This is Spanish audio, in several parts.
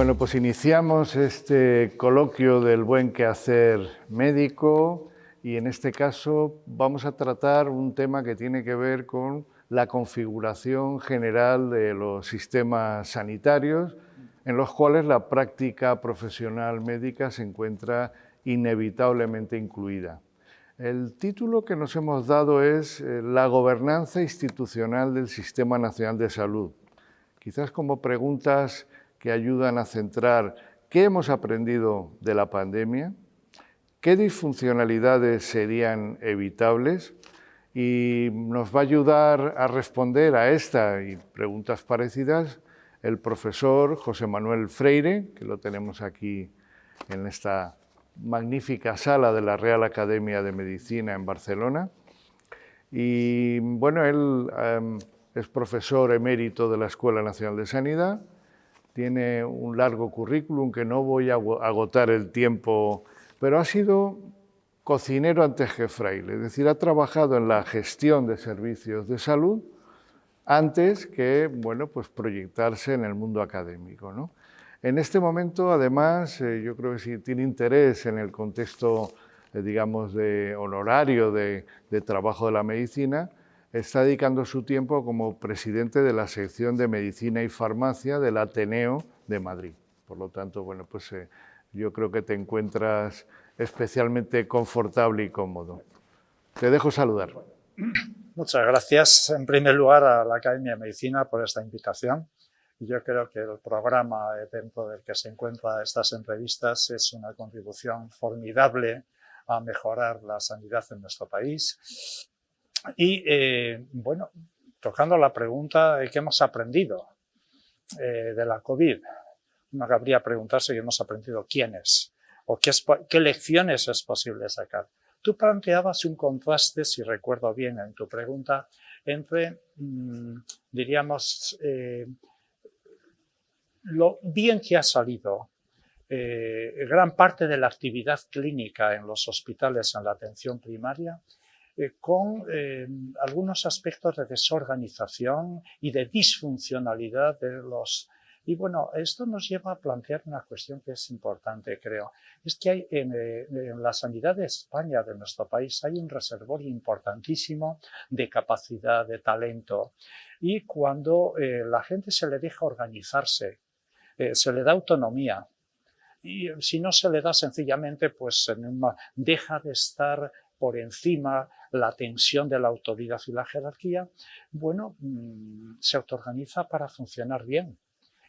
Bueno, pues iniciamos este coloquio del buen quehacer médico y en este caso vamos a tratar un tema que tiene que ver con la configuración general de los sistemas sanitarios en los cuales la práctica profesional médica se encuentra inevitablemente incluida. El título que nos hemos dado es La gobernanza institucional del Sistema Nacional de Salud. Quizás como preguntas que ayudan a centrar qué hemos aprendido de la pandemia, qué disfuncionalidades serían evitables y nos va a ayudar a responder a esta y preguntas parecidas el profesor José Manuel Freire, que lo tenemos aquí en esta magnífica sala de la Real Academia de Medicina en Barcelona. Y bueno, él es profesor emérito de la Escuela Nacional de Sanidad, tiene un largo currículum que no voy a agotar el tiempo, pero ha sido cocinero antes que fraile, es decir, ha trabajado en la gestión de servicios de salud antes que, bueno, pues proyectarse en el mundo académico, ¿no? En este momento, además, yo creo que si tiene interés en el contexto, digamos, de honorario de trabajo de la medicina, está dedicando su tiempo como presidente de la sección de Medicina y Farmacia del Ateneo de Madrid. Por lo tanto, bueno, pues yo creo que te encuentras especialmente confortable y cómodo. Te dejo saludar. Muchas gracias, en primer lugar, a la Academia de Medicina por esta invitación. Yo creo que el programa dentro del que se encuentran estas entrevistas es una contribución formidable a mejorar la sanidad en nuestro país. Y, bueno, tocando la pregunta de qué hemos aprendido de la COVID, uno cabría preguntarse qué hemos aprendido quiénes o qué lecciones es posible sacar. Tú planteabas un contraste, si recuerdo bien en tu pregunta, entre, diríamos, lo bien que ha salido gran parte de la actividad clínica en los hospitales en la atención primaria con algunos aspectos de desorganización y de disfuncionalidad de los... Y bueno, esto nos lleva a plantear una cuestión que es importante, creo. Es que hay en la sanidad de España, de nuestro país, hay un reservorio importantísimo de capacidad, de talento. Y cuando la gente se le deja organizarse, se le da autonomía, y si no se le da sencillamente, pues deja de estar por encima la tensión de la autoridad y la jerarquía, bueno, se autoorganiza para funcionar bien.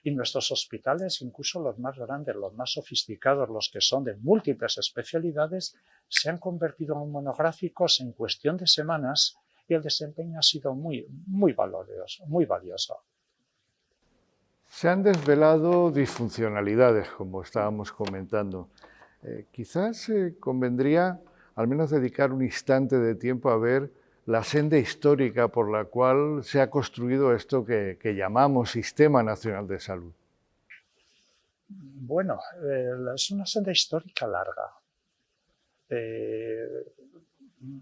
Y nuestros hospitales, incluso los más grandes, los más sofisticados, los que son de múltiples especialidades, se han convertido en monográficos en cuestión de semanas y el desempeño ha sido muy valioso. Se han desvelado disfuncionalidades, como estábamos comentando. Quizás convendría al menos dedicar un instante de tiempo a ver la senda histórica por la cual se ha construido esto que llamamos Sistema Nacional de Salud. Bueno, es una senda histórica larga.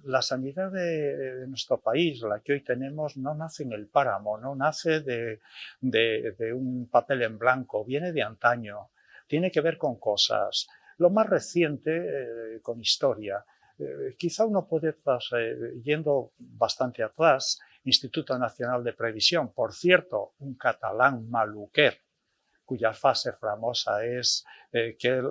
La sanidad de nuestro país, la que hoy tenemos, no nace en el páramo, no nace de un papel en blanco, viene de antaño, tiene que ver con cosas. Lo más reciente, con historia, quizá uno puede estar yendo bastante atrás, Instituto Nacional de Previsión, por cierto, un catalán Maluquer, cuya frase famosa es que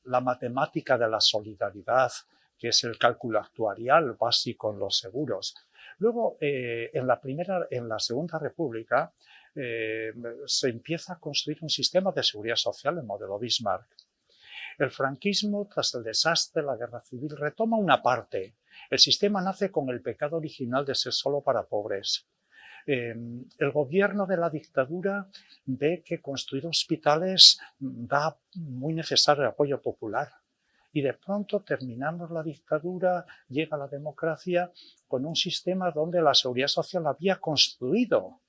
la matemática de la solidaridad, que es el cálculo actuarial básico en los seguros. Luego, en la Segunda República, se empieza a construir un sistema de seguridad social en modelo Bismarck. El franquismo, tras el desastre, la guerra civil, retoma una parte. El sistema nace con el pecado original de ser solo para pobres. El gobierno de la dictadura ve que construir hospitales da muy necesario apoyo popular y de pronto terminamos la dictadura, llega la democracia con un sistema donde la seguridad social había construido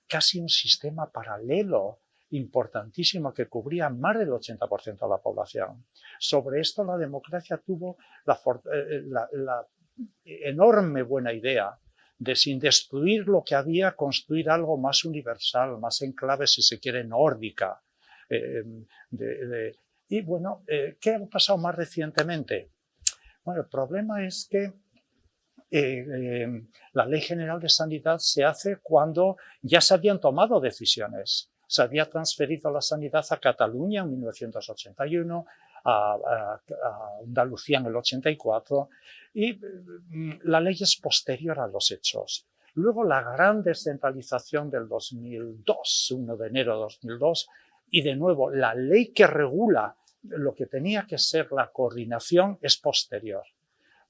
casi un sistema paralelo importantísimo que cubría más del 80% de la población. Sobre esto la democracia tuvo la enorme buena idea de sin destruir lo que había, construir algo más universal, más en clave, si se quiere, nórdica. Y bueno, ¿qué ha pasado más recientemente? Bueno, el problema es que la Ley General de Sanidad se hace cuando ya se habían tomado decisiones. Se había transferido la sanidad a Cataluña en 1981, a Andalucía en el 84, y la ley es posterior a los hechos. Luego la gran descentralización del 2002, 1 de enero de 2002, y de nuevo la ley que regula lo que tenía que ser la coordinación es posterior.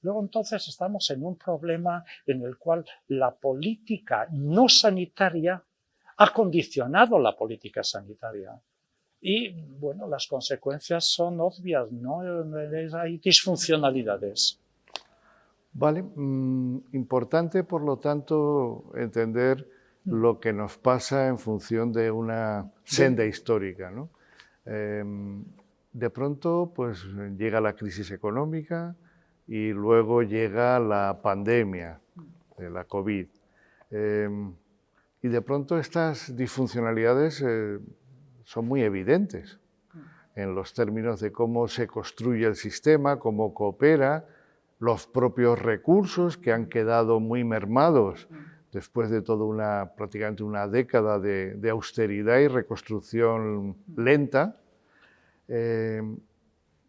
Luego entonces estamos en un problema en el cual la política no sanitaria ha condicionado la política sanitaria. Y bueno, las consecuencias son obvias, ¿no? Hay disfuncionalidades. Vale, importante por lo tanto entender lo que nos pasa en función de una senda histórica, ¿no? De pronto pues llega la crisis económica y luego llega la pandemia de la COVID. Y de pronto estas disfuncionalidades son muy evidentes en los términos de cómo se construye el sistema, cómo coopera, los propios recursos que han quedado muy mermados después de toda prácticamente una década de austeridad y reconstrucción lenta.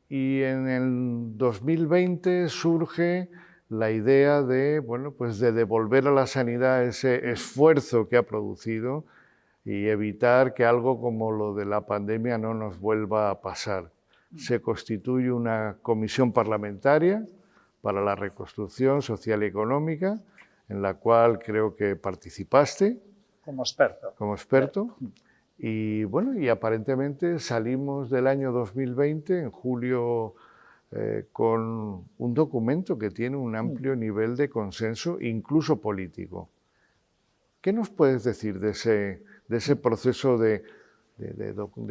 Y en el 2020 surge la idea de, bueno, pues de devolver a la sanidad ese esfuerzo que ha producido y evitar que algo como lo de la pandemia no nos vuelva a pasar. Se constituye una comisión parlamentaria para la reconstrucción social y económica, en la cual creo que participaste. Como experto. Como experto. Y bueno, y aparentemente salimos del año 2020, en julio, con un documento que tiene un amplio nivel de consenso, incluso político. ¿Qué nos puedes decir de ese proceso de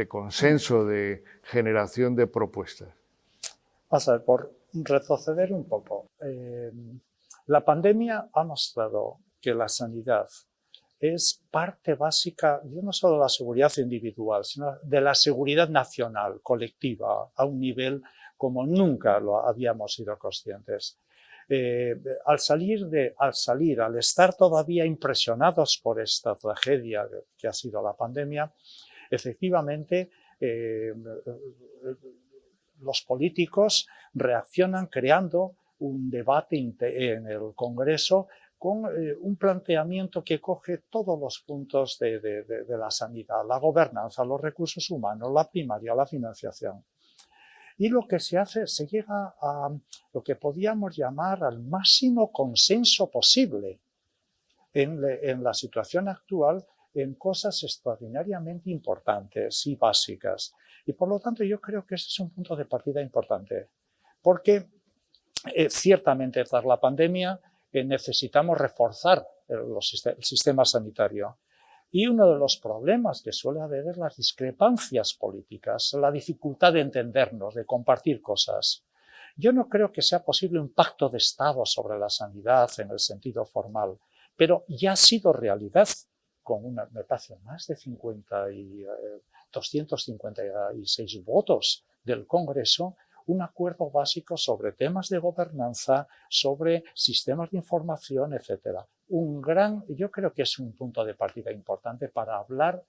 consenso, de generación de propuestas? Vamos a ver, por retroceder un poco. La pandemia ha mostrado que la sanidad es parte básica, no solo de la seguridad individual, sino de la seguridad nacional, colectiva, a un nivel como nunca lo habíamos sido conscientes. Al estar todavía impresionados por esta tragedia que ha sido la pandemia, efectivamente los políticos reaccionan creando un debate en el Congreso con un planteamiento que coge todos los puntos de la sanidad, la gobernanza, los recursos humanos, la primaria, la financiación. Y lo que se hace, se llega a lo que podríamos llamar al máximo consenso posible en la situación actual en cosas extraordinariamente importantes y básicas. Y por lo tanto yo creo que ese es un punto de partida importante, porque ciertamente tras la pandemia necesitamos reforzar el sistema sanitario. Y uno de los problemas que suele haber es las discrepancias políticas, la dificultad de entendernos, de compartir cosas. Yo no creo que sea posible un pacto de Estado sobre la sanidad en el sentido formal, pero ya ha sido realidad con me parece, más de 256 votos del Congreso, un acuerdo básico sobre temas de gobernanza, sobre sistemas de información, etc. Yo creo que es un punto de partida importante para hablar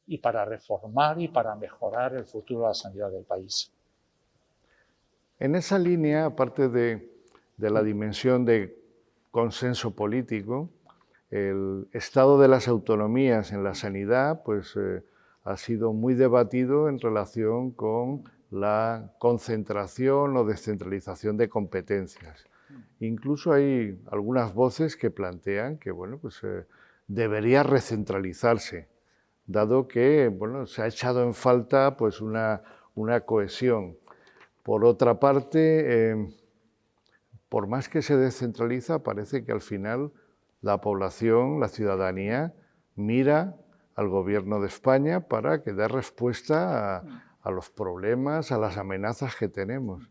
y para reformar y para mejorar el futuro de la sanidad del país. En esa línea, aparte de la dimensión de consenso político, el estado de las autonomías en la sanidad pues, ha sido muy debatido en relación con la concentración o descentralización de competencias. Incluso hay algunas voces que plantean que bueno, pues, debería recentralizarse, dado que bueno, se ha echado en falta pues, una cohesión. Por otra parte, por más que se descentraliza, parece que al final la población, la ciudadanía, mira al Gobierno de España para que dé respuesta a los problemas, a las amenazas que tenemos.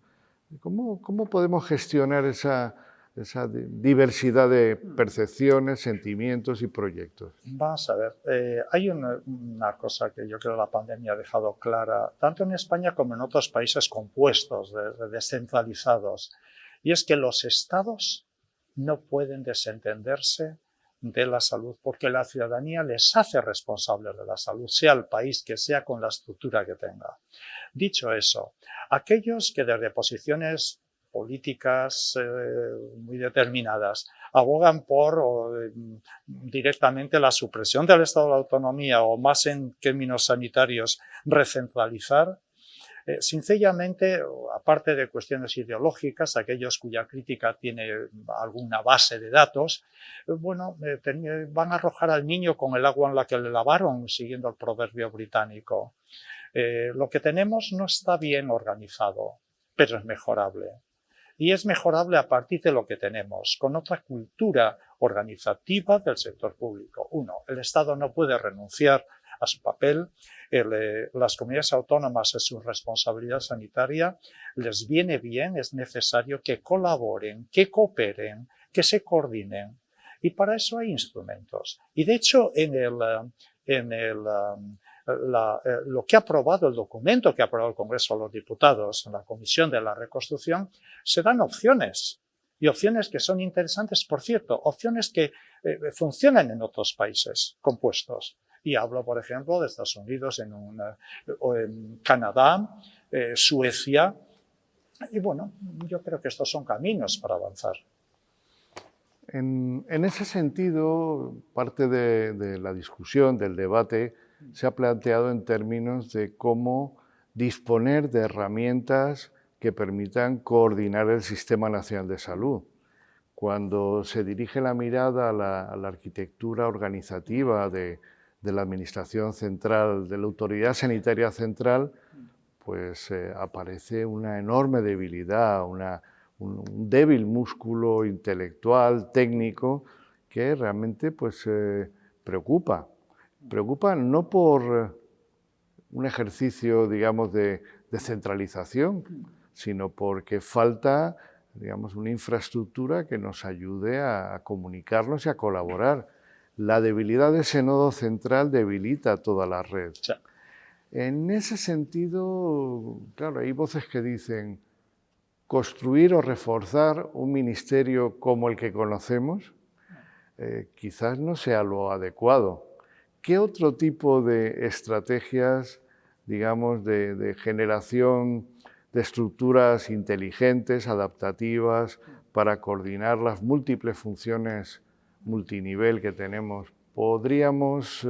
¿Cómo podemos gestionar esa esa diversidad de percepciones, sentimientos y proyectos? Vamos a ver, hay una cosa que yo creo que la pandemia ha dejado clara, tanto en España como en otros países compuestos, descentralizados, y es que los estados no pueden desentenderse de la salud porque la ciudadanía les hace responsables de la salud, sea el país que sea, con la estructura que tenga. Dicho eso, aquellos que desde posiciones políticas muy determinadas abogan por directamente la supresión del estado de la autonomía o, más en términos sanitarios, recentralizar, sencillamente, aparte de cuestiones ideológicas, aquellos cuya crítica tiene alguna base de datos, bueno, van a arrojar al niño con el agua en la que le lavaron, siguiendo el proverbio británico. Lo que tenemos no está bien organizado, pero es mejorable. Y es mejorable a partir de lo que tenemos, con otra cultura organizativa del sector público. Uno, el Estado no puede renunciar a su papel. Las comunidades autónomas, en su responsabilidad sanitaria, les viene bien, es necesario que colaboren, que cooperen, que se coordinen. Y para eso hay instrumentos. Y de hecho, lo que ha aprobado, el documento que ha aprobado el Congreso de los Diputados en la Comisión de la Reconstrucción, se dan opciones. Y opciones que son interesantes, por cierto, opciones que funcionan en otros países compuestos. Y hablo, por ejemplo, de Estados Unidos, o en Canadá, Suecia. Y bueno, yo creo que estos son caminos para avanzar. En ese sentido, parte de la discusión, del debate, se ha planteado en términos de cómo disponer de herramientas que permitan coordinar el Sistema Nacional de Salud. Cuando se dirige la mirada a la arquitectura organizativa de la Administración Central, de la Autoridad Sanitaria Central, pues aparece una enorme debilidad, un débil músculo intelectual, técnico, que realmente pues, preocupa. Preocupa no por un ejercicio, digamos, de centralización, sino porque falta, digamos, una infraestructura que nos ayude a comunicarnos y a colaborar. La debilidad de ese nodo central debilita toda la red. Sí. En ese sentido, claro, hay voces que dicen construir o reforzar un ministerio como el que conocemos quizás no sea lo adecuado. ¿Qué otro tipo de estrategias, digamos, de generación de estructuras inteligentes, adaptativas, para coordinar las múltiples funciones multinivel que tenemos, podríamos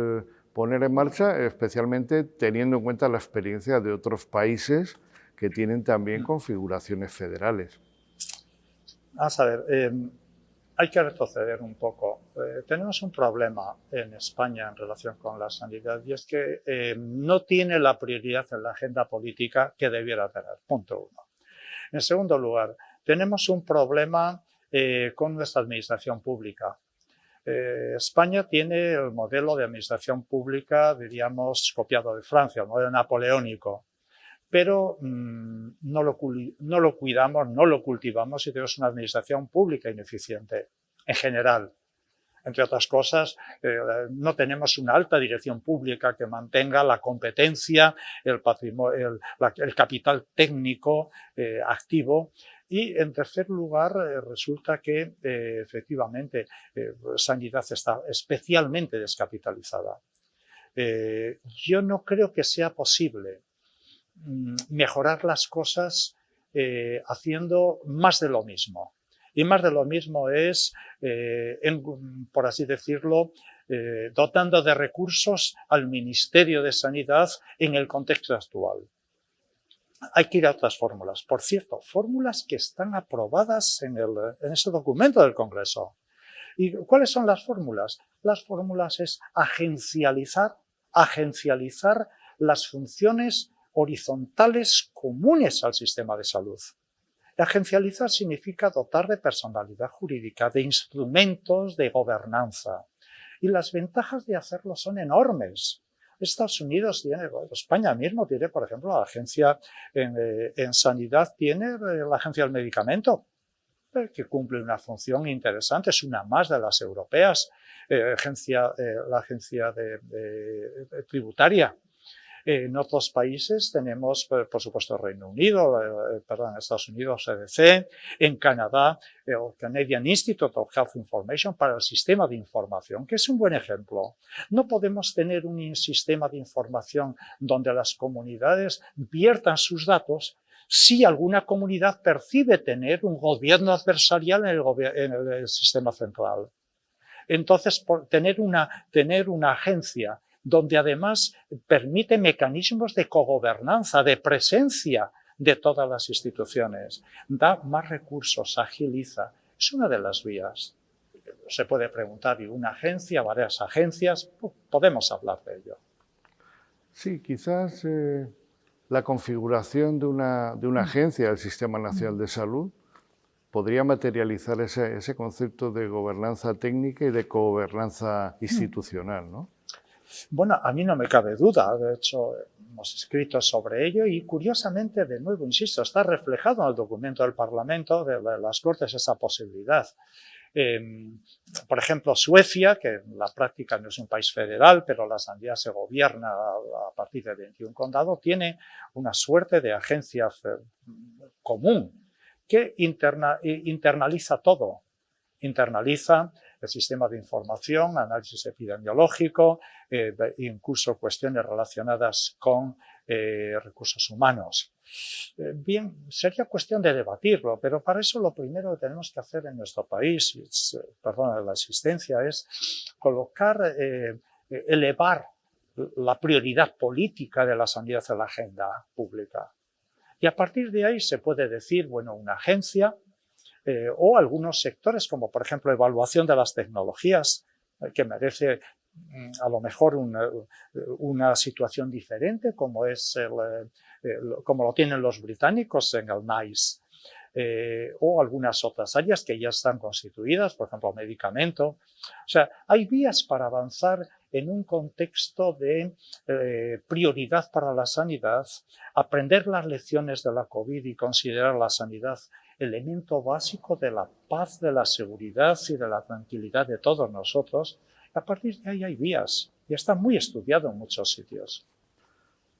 poner en marcha, especialmente teniendo en cuenta la experiencia de otros países que tienen también configuraciones federales? Vamos a ver, hay que retroceder un poco. Tenemos un problema en España en relación con la sanidad, y es que no tiene la prioridad en la agenda política que debiera tener, punto uno. En segundo lugar, tenemos un problema con nuestra administración pública. España tiene el modelo de administración pública, diríamos, copiado de Francia, el modelo napoleónico, pero no lo cuidamos, no lo cultivamos y tenemos una administración pública ineficiente en general. Entre otras cosas, no tenemos una alta dirección pública que mantenga la competencia, el patrimonio, el capital técnico activo. Y, en tercer lugar, resulta que, efectivamente, sanidad está especialmente descapitalizada. Yo no creo que sea posible mejorar las cosas haciendo más de lo mismo. Y más de lo mismo es, por así decirlo, dotando de recursos al Ministerio de Sanidad en el contexto actual. Hay que ir a otras fórmulas. Por cierto, fórmulas que están aprobadas en ese documento del Congreso. ¿Y cuáles son las fórmulas? Las fórmulas es agencializar las funciones horizontales comunes al sistema de salud. Agencializar significa dotar de personalidad jurídica, de instrumentos de gobernanza. Y las ventajas de hacerlo son enormes. Estados Unidos tiene, España mismo tiene, por ejemplo, la agencia en sanidad, tiene la agencia del medicamento. que cumple una función interesante, es una más de las europeas, la agencia tributaria. En otros países tenemos, por supuesto, Reino Unido, Estados Unidos, CDC, en Canadá, el Canadian Institute of Health Information para el sistema de información, que es un buen ejemplo. No podemos tener un sistema de información donde las comunidades viertan sus datos si alguna comunidad percibe tener un gobierno adversarial en el sistema central. Entonces, tener una agencia donde además permite mecanismos de cogobernanza, de presencia de todas las instituciones, da más recursos, agiliza. Es una de las vías. Se puede preguntar, ¿y una agencia, varias agencias? Podemos hablar de ello. Sí, quizás la configuración de una agencia del Sistema Nacional de Salud podría materializar ese concepto de gobernanza técnica y de gobernanza institucional, ¿no? Bueno, a mí no me cabe duda, de hecho hemos escrito sobre ello y curiosamente, de nuevo, insisto, está reflejado en el documento del Parlamento de las Cortes esa posibilidad. Por ejemplo, Suecia, que en la práctica no es un país federal, pero la sanidad se gobierna a partir de 21 condados, tiene una suerte de agencia común que internaliza todo. Internaliza el sistema de información, análisis epidemiológico, incluso cuestiones relacionadas con recursos humanos. Bien, sería cuestión de debatirlo, pero para eso lo primero que tenemos que hacer en nuestro país, la existencia, es colocar, elevar la prioridad política de la sanidad en la agenda pública. Y a partir de ahí se puede decir, bueno, una agencia, o algunos sectores, como por ejemplo evaluación de las tecnologías, que merece a lo mejor una situación diferente, como lo tienen los británicos en el NICE, o algunas otras áreas que ya están constituidas, por ejemplo, medicamento. O sea, hay vías para avanzar en un contexto de prioridad para la sanidad, aprender las lecciones de la COVID y considerar la sanidad elemento básico de la paz, de la seguridad y de la tranquilidad de todos nosotros. A partir de ahí hay vías y está muy estudiado en muchos sitios.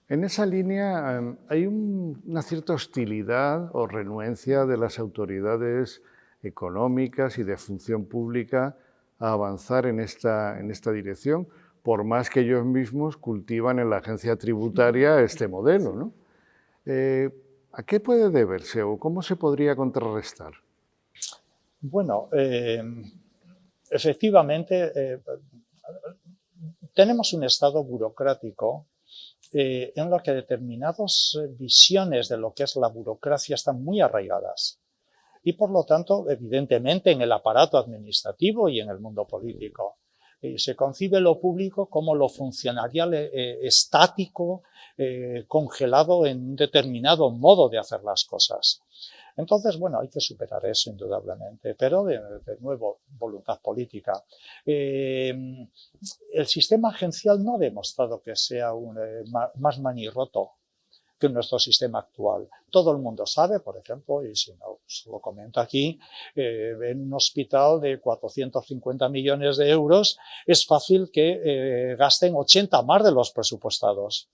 En esa línea hay una cierta hostilidad o renuencia de las autoridades económicas y de función pública a avanzar en esta dirección, por más que ellos mismos cultivan en la agencia tributaria este modelo, ¿no? ¿A qué puede deberse o cómo se podría contrarrestar? Bueno, efectivamente, tenemos un estado burocrático en lo que determinadas visiones de lo que es la burocracia están muy arraigadas. Y por lo tanto, evidentemente, en el aparato administrativo y en el mundo político. Se concibe lo público como lo funcionarial estático, congelado en un determinado modo de hacer las cosas. Entonces, bueno, hay que superar eso indudablemente, pero de nuevo, voluntad política. El sistema agencial no ha demostrado que sea más manirroto que nuestro sistema actual. Todo el mundo sabe, por ejemplo, y si no os lo comento aquí, en un hospital de 450 millones de euros es fácil que gasten 80 más de los presupuestados.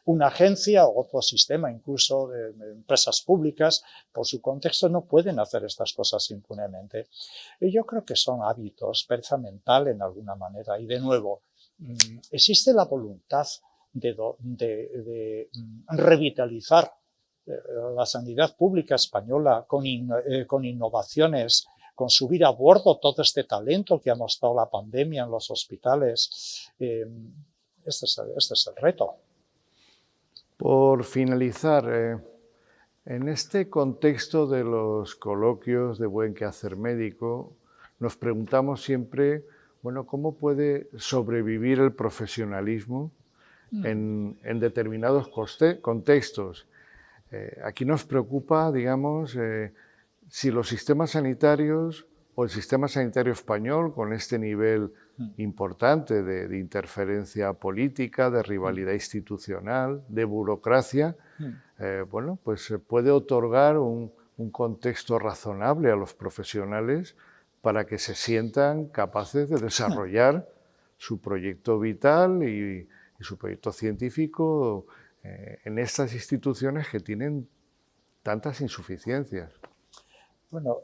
Una agencia o otro sistema, incluso de empresas públicas, por su contexto no pueden hacer estas cosas impunemente. Y yo creo que son hábitos, pereza mental en alguna manera. Y de nuevo, existe la voluntad de revitalizar la sanidad pública española con innovaciones, con subir a bordo todo este talento que ha mostrado la pandemia en los hospitales. Este es el reto. Por finalizar, en este contexto de los coloquios de buen quehacer médico, nos preguntamos siempre, bueno, ¿cómo puede sobrevivir el profesionalismo en determinados contextos? Aquí nos preocupa, digamos, si los sistemas sanitarios o el sistema sanitario español, con este nivel importante de interferencia política, de rivalidad institucional, de burocracia, bueno, pues puede otorgar un un contexto razonable a los profesionales para que se sientan capaces de desarrollar su proyecto vital y su proyecto científico en estas instituciones que tienen tantas insuficiencias. Bueno,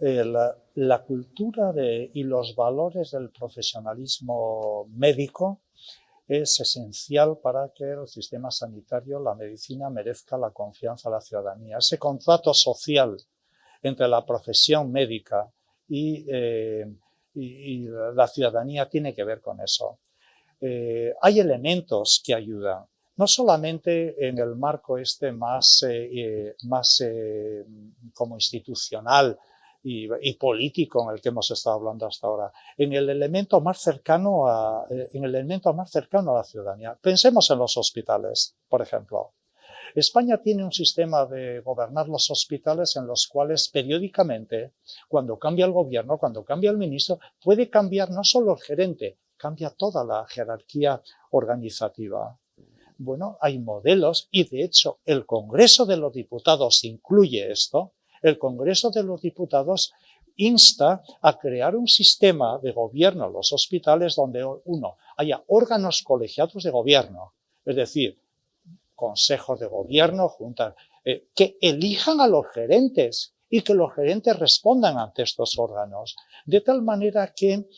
la cultura y los valores del profesionalismo médico es esencial para que el sistema sanitario, la medicina, merezca la confianza de la ciudadanía. Ese contrato social entre la profesión médica y la ciudadanía tiene que ver con eso. Hay elementos que ayudan, no solamente en el marco más como institucional y político en el que hemos estado hablando hasta ahora, en el elemento más cercano a la ciudadanía. Pensemos en los hospitales, por ejemplo. España tiene un sistema de gobernar los hospitales en los cuales periódicamente, cuando cambia el gobierno, cuando cambia el ministro, puede cambiar no solo el gerente, cambia toda la jerarquía organizativa. Bueno, hay modelos y de hecho el Congreso de los Diputados incluye esto. El Congreso de los Diputados insta a crear un sistema de gobierno en los hospitales donde haya órganos colegiados de gobierno, es decir, consejos de gobierno, juntas, que elijan a los gerentes y que los gerentes respondan ante estos órganos, de tal manera que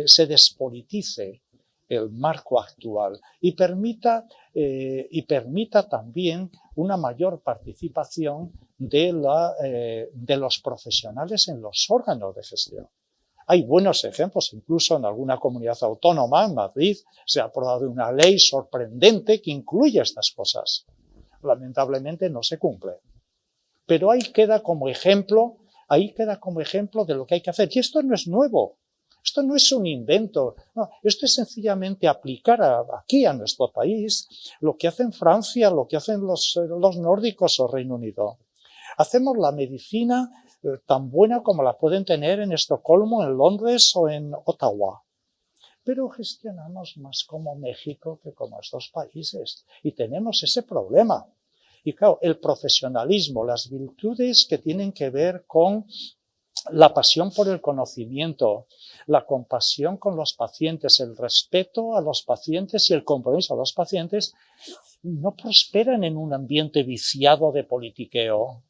se despolitice el marco actual y permita también una mayor participación de los profesionales en los órganos de gestión. Hay buenos ejemplos, incluso en alguna comunidad autónoma, en Madrid, se ha aprobado una ley sorprendente que incluye estas cosas. Lamentablemente no se cumple. Pero ahí queda como ejemplo de lo que hay que hacer. Y esto no es nuevo, esto no es un invento, no, esto es sencillamente aplicar aquí a nuestro país lo que hacen Francia, lo que hacen los nórdicos o Reino Unido. Hacemos la medicina tan buena como la pueden tener en Estocolmo, en Londres o en Ottawa. Pero gestionamos más como México que como estos países. Y tenemos ese problema. Y claro, el profesionalismo, las virtudes que tienen que ver con la pasión por el conocimiento, la compasión con los pacientes, el respeto a los pacientes y el compromiso a los pacientes, no prosperan en un ambiente viciado de politiqueo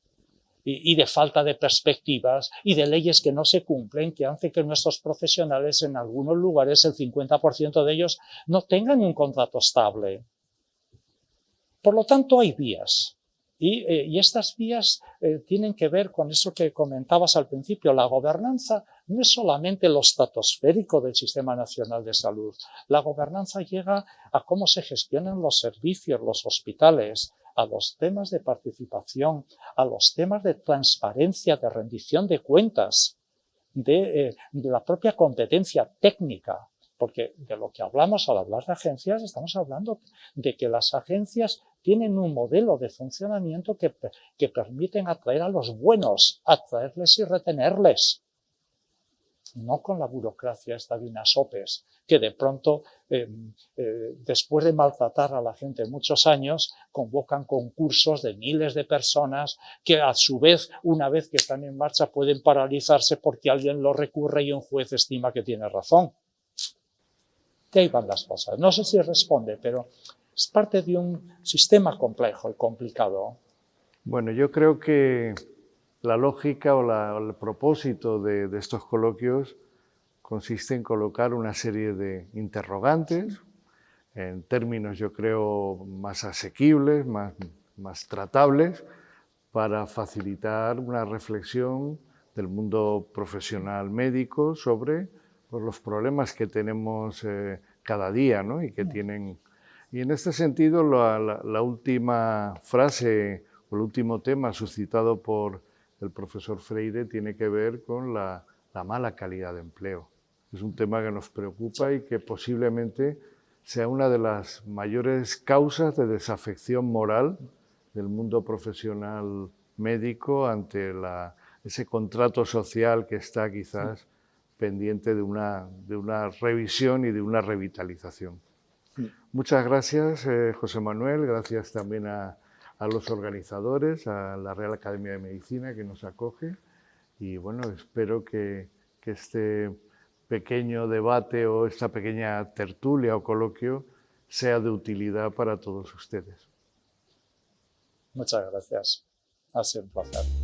y de falta de perspectivas y de leyes que no se cumplen, que hacen que nuestros profesionales, en algunos lugares, el 50% de ellos, no tengan un contrato estable. Por lo tanto, hay vías. Y estas vías tienen que ver con eso que comentabas al principio. La gobernanza no es solamente lo estratosférico del Sistema Nacional de Salud. La gobernanza llega a cómo se gestionan los servicios, los hospitales, a los temas de participación, a los temas de transparencia, de rendición de cuentas, de la propia competencia técnica. Porque de lo que hablamos al hablar de agencias, estamos hablando de que las agencias tienen un modelo de funcionamiento que permiten atraer a los buenos, atraerles y retenerles. No con la burocracia esta de unas OPEs, que de pronto, después de maltratar a la gente muchos años, convocan concursos de miles de personas que a su vez, una vez que están en marcha, pueden paralizarse porque alguien lo recurre y un juez estima que tiene razón. De ahí van las cosas. No sé si responde, pero es parte de un sistema complejo y complicado. Bueno, yo creo que la lógica o el propósito de estos coloquios consiste en colocar una serie de interrogantes en términos, yo creo, más asequibles, más tratables, para facilitar una reflexión del mundo profesional médico sobre los problemas que tenemos cada día, ¿no? Y en este sentido la última frase o el último tema suscitado por el profesor Freire tiene que ver con la mala calidad de empleo. Es un tema que nos preocupa y que posiblemente sea una de las mayores causas de desafección moral del mundo profesional médico ante ese contrato social que está quizás pendiente de una revisión y de una revitalización. Muchas gracias, José Manuel, gracias también a a los organizadores, a la Real Academia de Medicina que nos acoge y bueno, espero que este pequeño debate o esta pequeña tertulia o coloquio sea de utilidad para todos ustedes. Muchas gracias. Ha sido un placer.